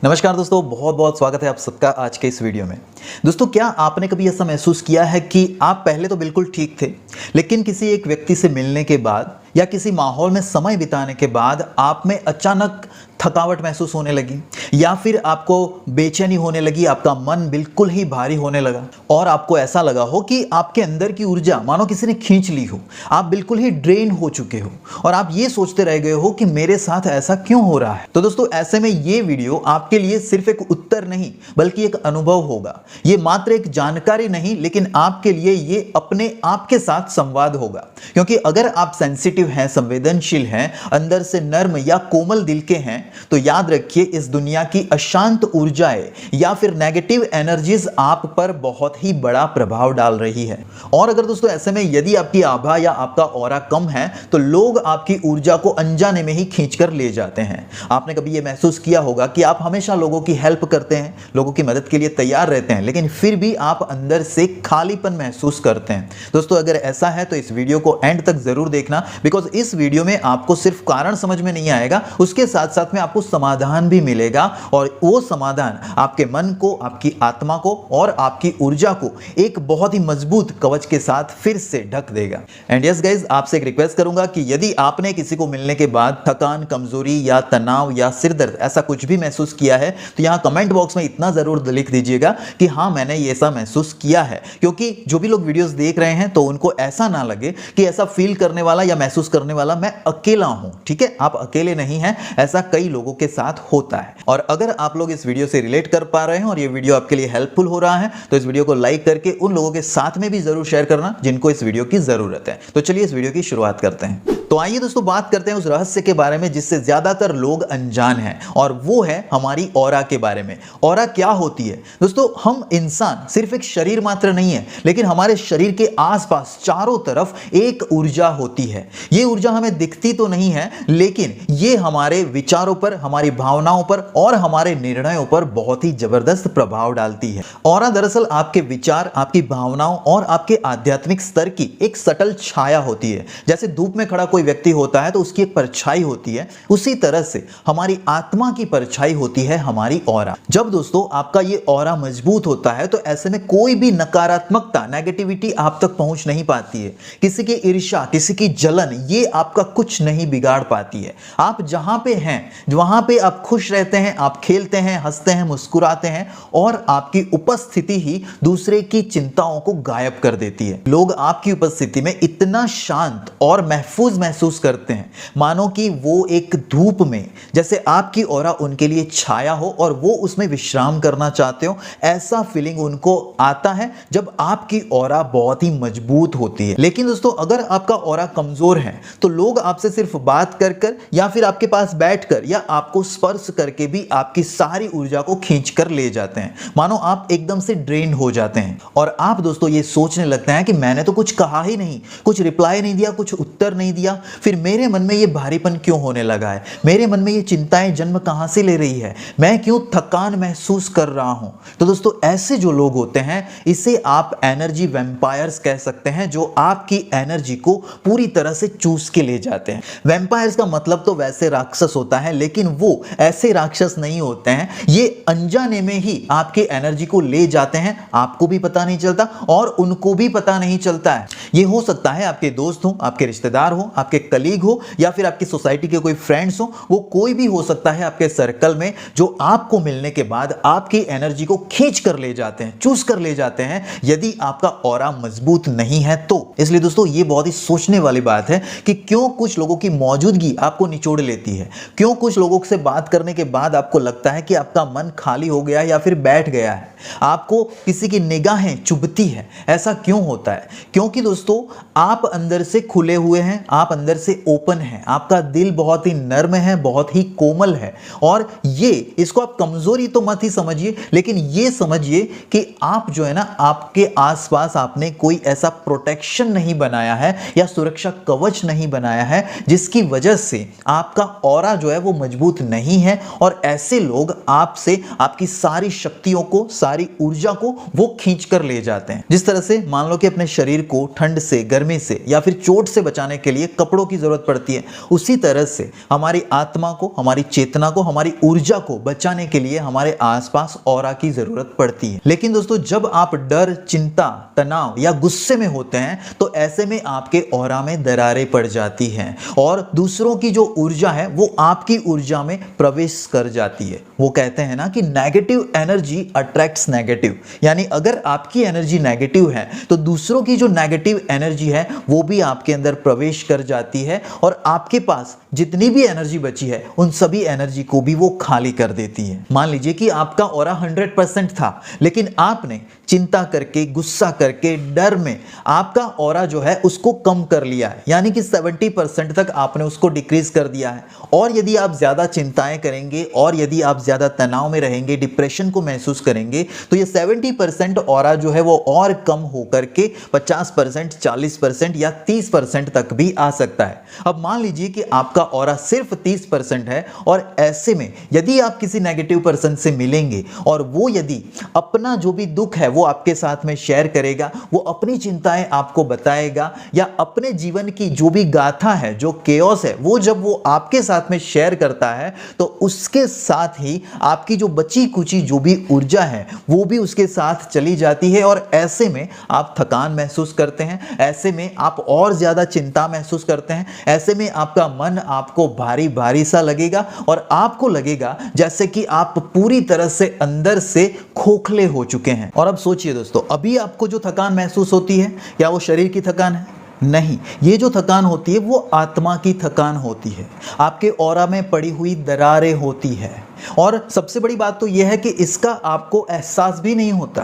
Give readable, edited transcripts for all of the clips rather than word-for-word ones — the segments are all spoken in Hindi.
नमस्कार दोस्तों, बहुत बहुत स्वागत है आप सबका आज के इस वीडियो में। दोस्तों, क्या आपने कभी ऐसा महसूस किया है कि आप पहले तो बिल्कुल ठीक थे, लेकिन किसी एक व्यक्ति से मिलने के बाद या किसी माहौल में समय बिताने के बाद आप में अचानक थकावट महसूस होने लगी या फिर आपको बेचैनी होने लगी, आपका मन बिल्कुल ही भारी होने लगा और आपको ऐसा लगा हो कि आपके अंदर की ऊर्जा मानो किसी ने खींच ली हो, आप बिल्कुल ही ड्रेन हो चुके हो और आप ये सोचते रह गए हो कि मेरे साथ ऐसा क्यों हो रहा है। तो दोस्तों, ऐसे में ये वीडियो आपके लिए सिर्फ एक उत्तर नहीं बल्कि एक अनुभव होगा। ये मात्र एक जानकारी नहीं, लेकिन आपके लिए ये अपने आप के साथ संवाद होगा, क्योंकि अगर आप सेंसिटिव हैं, संवेदनशील हैं, अंदर से नर्म या कोमल दिल के हैं, तो याद रखिए इस दुनिया की अशांत ऊर्जाएं या फिर नेगेटिव एनर्जीज आप पर बहुत ही बड़ा प्रभाव डाल रही है। और अगर दोस्तों ऐसे में यदि आपकी आभा या आपका ऑरा कम है तो लोग आपकी ऊर्जा को अनजाने में ही खींचकर ले जाते हैं। आपने कभी यह महसूस किया होगा कि आप हमेशा लोगों की हेल्प करते हैं, लोगों की मदद के लिए तैयार रहते हैं, लेकिन फिर भी आप अंदर से खालीपन महसूस करते हैं। दोस्तों, अगर ऐसा है तो इस वीडियो को एंड तक जरूर देखना, बिकॉज इस वीडियो में आपको सिर्फ कारण समझ में नहीं आएगा, उसके साथ साथ में आपको समाधान भी मिलेगा और वो समाधान आपके मन को, आपकी आत्मा को और आपकी ऊर्जा को एक बहुत ही मजबूत कवच के साथ फिर से ढक देगा। एंड यस गाइज, आपसे एक रिक्वेस्ट करूंगा कि यदि आपने किसी को मिलने के बाद थकान, कमजोरी या तनाव या सिर दर्द ऐसा कुछ भी महसूस किया है तो यहां कमेंट बॉक्स में इतना जरूर लिख दीजिएगा कि हाँ, मैंने ये ऐसा महसूस किया है, क्योंकि जो भी लोग वीडियोस देख रहे हैं तो उनको ऐसा ना लगे कि ऐसा फील करने वाला या महसूस करने वाला मैं अकेला हूं। ठीक है, आप अकेले नहीं हैं, ऐसा कई लोगों के साथ होता है। और अगर आप लोग इस वीडियो से रिलेट कर पा रहे हैं और ये वीडियो आपके लिए हेल्पफुल हो रहा है तो इस वीडियो को लाइक करके उन लोगों के साथ में भी जरूर शेयर करना जिनको इस वीडियो की जरूरत है। तो चलिए इस वीडियो की शुरुआत करते हैं। तो आइए दोस्तों, बात करते हैं उस रहस्य के बारे में जिससे ज्यादातर लोग अनजान हैं, और वो है हमारी ऑरा के बारे में। ऑरा क्या होती है दोस्तों? हम इंसान सिर्फ एक शरीर मात्र नहीं है, लेकिन हमारे शरीर के आसपास चारों तरफ एक ऊर्जा होती है। ये ऊर्जा हमें दिखती तो नहीं है, लेकिन ये हमारे विचारों पर, हमारी भावनाओं पर और हमारे निर्णयों पर बहुत ही जबरदस्त प्रभाव डालती है। ऑरा दरअसल आपके विचार, आपकी भावनाओं और आपके आध्यात्मिक स्तर की एक सटल छाया होती है। जैसे धूप में खड़ा कोई व्यक्ति होता है तो उसकी एक परछाई होती है, उसी तरह से हमारी आत्मा की परछाई होती है हमारी ऑरा। जब दोस्तों आपका ये ऑरा मजबूत होता है तो ऐसे में कोई भी नकारात्मकता, नेगेटिविटी आप तक पहुंच नहीं पाती है। किसी की ईर्ष्या, किसी की जलन, ये आपका कुछ नहीं बिगाड़ पाती है। आप जहां पे हैं वहां पे आप खुश रहते हैं, आप खेलते हैं, हंसते हैं, मुस्कुराते हैं और आपकी उपस्थिति ही दूसरे की चिंताओं को गायब कर देती है। लोग आपकी उपस्थिति में इतना शांत और महफूज महसूस करते हैं मानो कि वो एक धूप में जैसे आपकी ऑरा उनके लिए छाया हो और वो उसमें विश्राम करना चाहते हो। ऐसा फीलिंग उनको आता है जब आपकी ऑरा बहुत ही मजबूत होती है। लेकिन दोस्तों, अगर आपका ऑरा कमजोर है तो लोग आपसे सिर्फ बात कर कर या फिर आपके पास बैठकर या आपको स्पर्श करके भी आपकी सारी ऊर्जा को खींच कर ले जाते हैं, मानो आप एकदम से ड्रेन हो जाते हैं। और आप दोस्तों ये सोचने लगते हैं कि मैंने तो कुछ कहा ही नहीं, कुछ रिप्लाई नहीं दिया, कुछ उत्तर नहीं दिया, फिर मेरे मन में ये भारीपन क्यों होने लगा है, मेरे मन में ये चिंताएं जन्म कहां से ले रही है, मैं क्यों थकान महसूस कर रहा हूं। तो दोस्तों, ऐसे जो लोग होते हैं इसे आप एनर्जी वैम्पायर्स कह सकते हैं, जो आपकी एनर्जी को पूरी तरह से चूस के ले जाते हैं। वैम्पायर्स का मतलब तो वैसे राक्षस होता है, लेकिन वो ऐसे राक्षस नहीं होते हैं, ये अनजाने में ही आपकी एनर्जी को ले जाते हैं, आपको भी पता नहीं चलता और उनको भी पता नहीं चलता है। ये हो सकता है आपके दोस्त हो, आपके रिश्तेदार हो, आपके कलीग हो या फिर आपकी सोसाइटी के कोई फ्रेंड्स हो, वो कोई भी हो सकता है आपके सर्कल में, जो आपको मिलने के बाद आपकी एनर्जी को खींच कर ले जाते हैं, चूस कर ले जाते हैं, यदि आपका ऑरा मजबूत नहीं है तो। इसलिए दोस्तों, ये बहुत ही सोचने वाली बात है कि क्यों कुछ लोगों की मौजूदगी आपको निचोड़ लेती है, क्यों कुछ लोगों से बात करने के बाद आपको लगता है कि आपका मन खाली हो गया या फिर बैठ गया है, आपको किसी की निगाहें चुभती है। ऐसा क्यों होता है? क्योंकि दोस्तों, आप अंदर से खुले हुए हैं, आप अंदर से ओपन हैं, आपका दिल बहुत ही नर्म है, बहुत ही कोमल है। और ये, इसको आप कमजोरी तो मत ही समझिए, लेकिन ये समझिए कि आप जो है ना, आपके आसपास आपने कोई ऐसा प्रोटेक्शन नहीं बनाया है या सुरक्षा कवच नहीं बनाया है जिसकी वजह से आपका ऑरा जो है वो मजबूत नहीं है और ऐसे लोग आपसे आपकी सारी शक्तियों को, सारी ऊर्जा को वो खींच कर ले जाते हैं। जिस तरह से मान लो कि अपने शरीर को ठंड से, गर्मी से या फिर चोट से बचाने के लिए कपड़ों की जरूरत पड़ती है, उसी तरह से हमारी आत्मा को, हमारी चेतना को, हमारी ऊर्जा को बचाने के लिए हमारे आसपास ऑरा की जरूरत पड़ती है। लेकिन दोस्तों, जब आप डर, चिंता, तनाव या गुस्से में होते हैं तो ऐसे में आपके ऑरा में दरारें पड़ जाती हैं और दूसरों की जो ऊर्जा है वो आपकी ऊर्जा में प्रवेश कर जाती है। वो कहते हैं ना कि नेगेटिव एनर्जी अट्रैक्ट्स नेगेटिव, यानी अगर आपकी एनर्जी नेगेटिव है तो दूसरों की जो नेगेटिव एनर्जी है वो भी आपके अंदर प्रवेश कर जाती है और आपके पास जितनी भी एनर्जी बची है उन सभी एनर्जी को भी वो खाली कर देती है। मान लीजिए कि आपका ऑरा 100% था, लेकिन आपने चिंता करके, गुस्सा करके, डर में आपका ऑरा जो है उसको कम कर लिया है, यानी कि 70% तक आपने उसको डिक्रीज कर दिया है। और यदि आप ज्यादा चिंताएं करेंगे और यदि आप ज्यादा तनाव में रहेंगे, डिप्रेशन को महसूस करेंगे, तो ये 70% ऑरा जो है वो और कम होकर के 50%, 40% या 30% तक भी आ सकता है। अब मान लीजिए कि आपका ऑरा सिर्फ 30% है और ऐसे में यदि आप किसी नेगेटिव पर्सन से मिलेंगे और वो यदि अपना जो भी दुख है वो आपके साथ में शेयर करेगा, वो अपनी चिंताएं आपको बताएगा या अपने जीवन की जो भी गाथा है, जो केओस है, वो जब वो आपके साथ में शेयर करता है तो उसके साथ ही आपकी जो बची कुची जो भी ऊर्जा है वो भी उसके साथ चली जाती है और ऐसे में आप थकान महसूस करते हैं, ऐसे में आप और ज्यादा चिंता महसूस करते हैं, ऐसे में आपका मन आपको भारी भारी सा लगेगा और आपको लगेगा जैसे कि आप पूरी तरह से अंदर से खोखले हो चुके हैं। और अब सोचिए दोस्तों, अभी आपको जो थकान महसूस होती है क्या वो शरीर की थकान है? नहीं, ये जो थकान होती है वो आत्मा की थकान होती है, आपके ऑरा में पड़ी हुई दरारें होती है। और सबसे बड़ी बात तो यह है कि इसका आपको एहसास भी नहीं होता,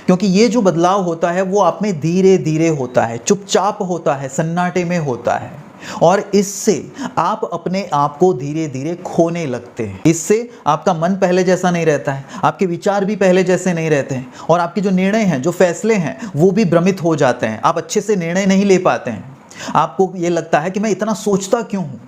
क्योंकि ये जो बदलाव होता है वो आप में धीरे धीरे होता है, चुपचाप होता है, सन्नाटे में होता है और इससे आप अपने आप को धीरे धीरे खोने लगते हैं। इससे आपका मन पहले जैसा नहीं रहता है, आपके विचार भी पहले जैसे नहीं रहते हैं और आपके जो निर्णय हैं, जो फैसले हैं, वो भी भ्रमित हो जाते हैं। आप अच्छे से निर्णय नहीं ले पाते हैं। आपको ये लगता है कि मैं इतना सोचता क्यों हूँ,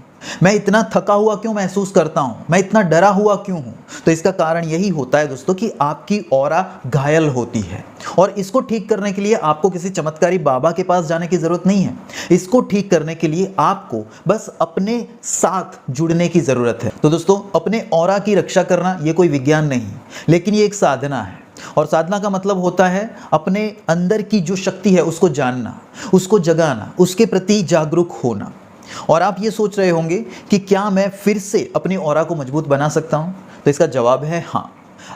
मैं इतना थका हुआ क्यों महसूस करता हूं, मैं इतना डरा हुआ क्यों हूं। तो इसका कारण यही होता है दोस्तों कि आपकी ऑरा घायल होती है और इसको ठीक करने के लिए आपको किसी चमत्कारी बाबा के पास जाने की जरूरत नहीं है। इसको ठीक करने के लिए आपको बस अपने साथ जुड़ने की जरूरत है। तो दोस्तों, अपने ऑरा की रक्षा करना ये कोई विज्ञान नहीं, लेकिन ये एक साधना है और साधना का मतलब होता है अपने अंदर की जो शक्ति है उसको जानना, उसको जगाना, उसके प्रति जागरूक होना। और आप ये सोच रहे होंगे कि क्या मैं फिर से अपनी ऑरा को मजबूत बना सकता हूं? तो इसका जवाब है हाँ।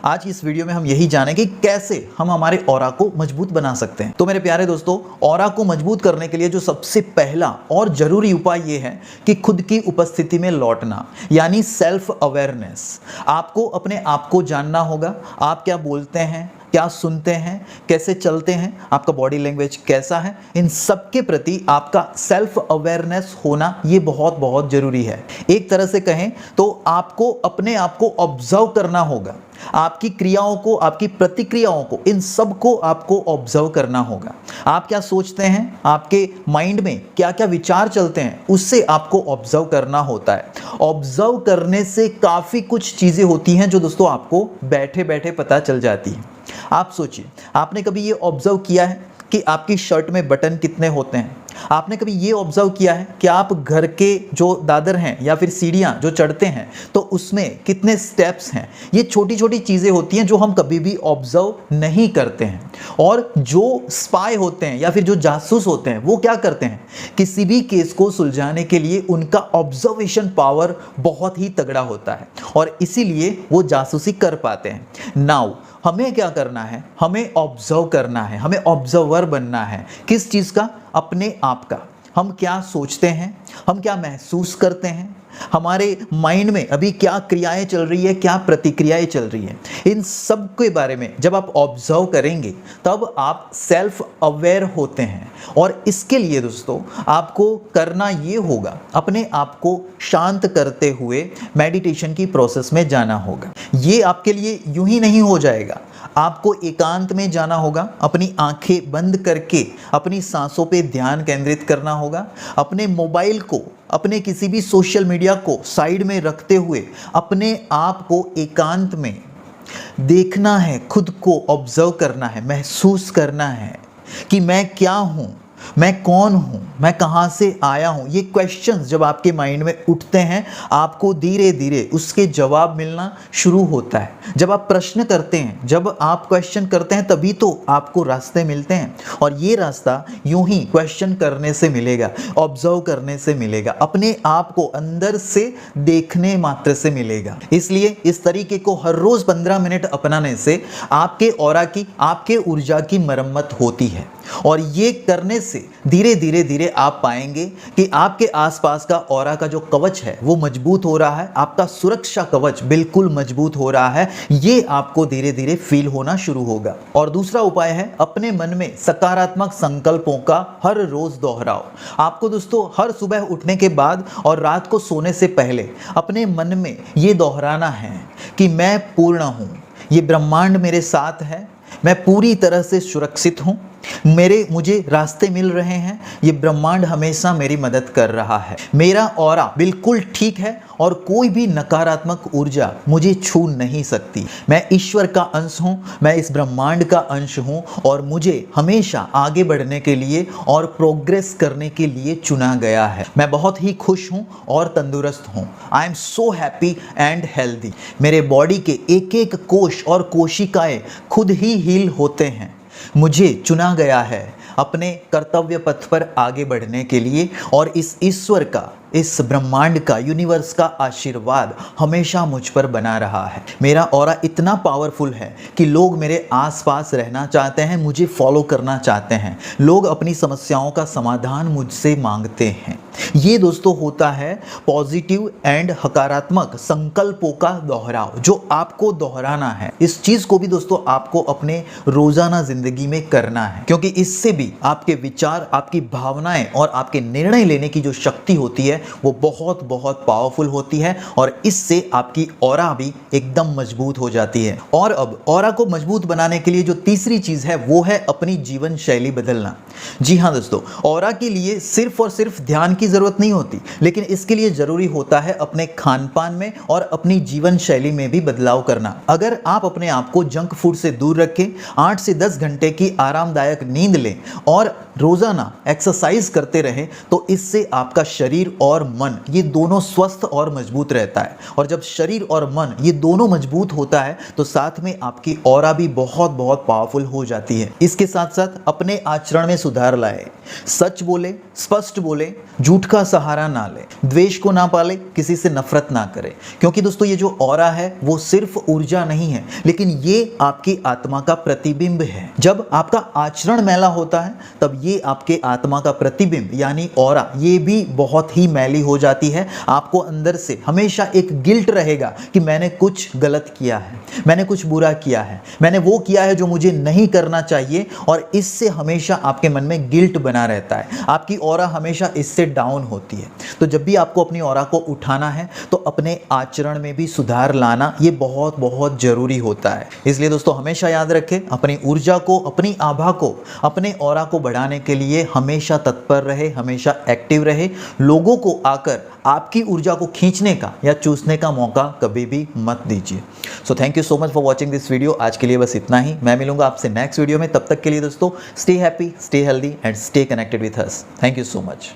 आज इस वीडियो में हम यही जानेंगे कि कैसे हम हमारे ऑरा को मजबूत बना सकते हैं। तो मेरे प्यारे दोस्तों, ऑरा को मजबूत करने के लिए जो सबसे पहला और जरूरी उपाय ये है कि खुद की उपस्थिति में लौटना, यानी सेल्फ अवेयरनेस। आपको अपने आप को जानना होगा। आप क्या बोलते हैं, क्या सुनते हैं, कैसे चलते हैं, आपका बॉडी लैंग्वेज कैसा है, इन सब के प्रति आपका सेल्फ अवेयरनेस होना ये बहुत बहुत जरूरी है। एक तरह से कहें तो आपको अपने आप को ऑब्जर्व करना होगा, आपकी क्रियाओं को, आपकी प्रतिक्रियाओं को, इन सब को आपको ऑब्जर्व करना होगा। आप क्या सोचते हैं, आपके माइंड में क्या क्या विचार चलते हैं, उससे आपको ऑब्जर्व करना होता है। ऑब्जर्व करने से काफ़ी कुछ चीज़ें होती हैं जो दोस्तों आपको बैठे बैठे पता चल जाती हैं। आप सोचिए, आपने कभी ये ऑब्जर्व किया है कि आपकी शर्ट में बटन कितने होते हैं? आपने कभी ये ऑब्जर्व किया है कि आप घर के जो दादर हैं या फिर सीढ़ियाँ जो चढ़ते हैं तो उसमें कितने स्टेप्स हैं? ये छोटी छोटी चीज़ें होती हैं जो हम कभी भी ऑब्जर्व नहीं करते हैं। और जो स्पाई होते हैं या फिर जो जासूस होते हैं वो क्या करते हैं, किसी भी केस को सुलझाने के लिए उनका ऑब्जर्वेशन पावर बहुत ही तगड़ा होता है और इसीलिए वो जासूसी कर पाते हैं। नाउ हमें क्या करना है, हमें ऑब्जर्व करना है, हमें ऑब्जर्वर बनना है। किस चीज़ का? अपने आप का। हम क्या सोचते हैं, हम क्या महसूस करते हैं, हमारे माइंड में अभी क्या क्रियाएं चल रही है, क्या प्रतिक्रियाएं चल रही है, इन सब के बारे में जब आप ऑब्जर्व करेंगे तब आप सेल्फ अवेयर होते हैं। और इसके लिए दोस्तों आपको करना ये होगा, अपने आप को शांत करते हुए मेडिटेशन की प्रोसेस में जाना होगा। ये आपके लिए यूं ही नहीं हो जाएगा, आपको एकांत में जाना होगा, अपनी आंखें बंद करके अपनी सांसों पे ध्यान केंद्रित करना होगा, अपने मोबाइल को, अपने किसी भी सोशल मीडिया को साइड में रखते हुए अपने आप को एकांत में देखना है, खुद को ऑब्जर्व करना है, महसूस करना है कि मैं क्या हूँ, मैं कौन हूँ, मैं कहाँ से आया हूँ। ये क्वेश्चंस जब आपके माइंड में उठते हैं, आपको धीरे धीरे उसके जवाब मिलना शुरू होता है। जब आप प्रश्न करते हैं, जब आप क्वेश्चन करते हैं, तभी तो आपको रास्ते मिलते हैं। और ये रास्ता यूं ही क्वेश्चन करने से मिलेगा, ऑब्जर्व करने से मिलेगा, अपने आप को अंदर से देखने मात्र से मिलेगा। इसलिए इस तरीके को हर रोज 15 मिनट अपनाने से आपके ऑरा की, आपके ऊर्जा की मरम्मत होती है। और ये करने से धीरे धीरे आप पाएंगे कि आपके आसपास का ऑरा का जो कवच है वो मजबूत हो रहा है, आपका सुरक्षा कवच बिल्कुल मजबूत हो रहा है। ये आपको धीरे धीरे फील होना शुरू होगा। और दूसरा उपाय है, अपने मन में सकारात्मक संकल्पों का हर रोज दोहराओ। आपको दोस्तों हर सुबह उठने के बाद और रात को सोने से पहले अपने मन में ये दोहराना है कि मैं पूर्ण हूं, ये ब्रह्मांड मेरे साथ है, मैं पूरी तरह से सुरक्षित हूं, मुझे रास्ते मिल रहे हैं, ये ब्रह्मांड हमेशा मेरी मदद कर रहा है, मेरा ऑरा बिल्कुल ठीक है और कोई भी नकारात्मक ऊर्जा मुझे छू नहीं सकती। मैं ईश्वर का अंश हूँ, मैं इस ब्रह्मांड का अंश हूँ और मुझे हमेशा आगे बढ़ने के लिए और प्रोग्रेस करने के लिए चुना गया है। मैं बहुत ही खुश हूँ और तंदुरुस्त हूँ। I am so happy and healthy. मेरे बॉडी के एक एक कोश और कोशिकाएं खुद ही हील होते हैं। मुझे चुना गया है अपने कर्तव्य पथ पर आगे बढ़ने के लिए और इस ईश्वर का, इस ब्रह्मांड का, यूनिवर्स का आशीर्वाद हमेशा मुझ पर बना रहा है। मेरा ऑरा इतना पावरफुल है कि लोग मेरे आसपास रहना चाहते हैं, मुझे फॉलो करना चाहते हैं। लोग अपनी समस्याओं का समाधान मुझसे मांगते हैं। ये दोस्तों होता है पॉजिटिव एंड हकारात्मक संकल्पों का दोहराव, जो आपको दोहराना है। इस चीज को भी दोस्तों आपको अपने रोजाना जिंदगी में करना है, क्योंकि इससे भी आपके विचार, आपकी भावनाएं और आपके निर्णय लेने की जो शक्ति होती है वो बहुत बहुत पावरफुल होती है और इससे आपकी ऑरा भी एकदम मजबूत हो जाती है। और अब ऑरा को मजबूत बनाने के लिए जो तीसरी चीज है वो है अपनी जीवन शैली बदलना। जी हाँ दोस्तों, ऑरा के लिए सिर्फ और सिर्फ ध्यान की जरूरत नहीं होती, लेकिन इसके लिए जरूरी होता है अपने खान पान में और अपनी जीवन शैली में भी बदलाव करना। अगर आप अपने आप को जंक फूड से दूर रखें, 8 से 10 घंटे की आरामदायक नींद लें और रोजाना एक्सरसाइज करते रहें, तो इससे आपका शरीर और मन ये दोनों स्वस्थ और मजबूत रहता है। और जब शरीर और मन ये दोनों मजबूत होता है तो साथ में आपकी ऑरा भी बहुत बहुत पावरफुल हो जाती है। इसके साथ साथ अपने आचरण में सुधार लाए, सच बोले, स्पष्ट बोले, झूठ का सहारा ना ले, द्वेष को ना पाले, किसी से नफरत ना करे। क्योंकि दोस्तों ये जो ऑरा है वो सिर्फ ऊर्जा नहीं है, लेकिन ये आपकी आत्मा का प्रतिबिंब है। जब आपका आचरण मैला होता है तब ये आपके आत्मा का प्रतिबिंब यानी ऑरा ये भी बहुत ही मैली हो जाती है। आपको अंदर से हमेशा एक गिल्ट रहेगा कि मैंने कुछ गलत किया है, मैंने कुछ बुरा किया है, मैंने वो किया है जो मुझे नहीं करना चाहिए, और इससे हमेशा आपके मन में गिल्ट बना रहता है। आपकी ऑरा हमेशा इससे डाउन होती है। तो जब भी आपको अपनी ऑरा को उठाना है तो अपने आचरण में भी सुधार लाना ये बहुत बहुत जरूरी होता है। इसलिए दोस्तों हमेशा याद रखें, अपनी ऊर्जा को, अपनी आभा को, अपने ऑरा को बढ़ाने के लिए हमेशा तत्पर रहे, हमेशा एक्टिव रहे। लोगों को आकर आपकी ऊर्जा को खींचने का या चूसने का मौका कभी भी मत दीजिए। So thank you so much for watching this video. आज के लिए बस इतना ही। मैं मिलूंगा आपसे नेक्स्ट वीडियो में। तब तक के लिए दोस्तों stay happy, stay healthy and stay connected with us. Thank you so much.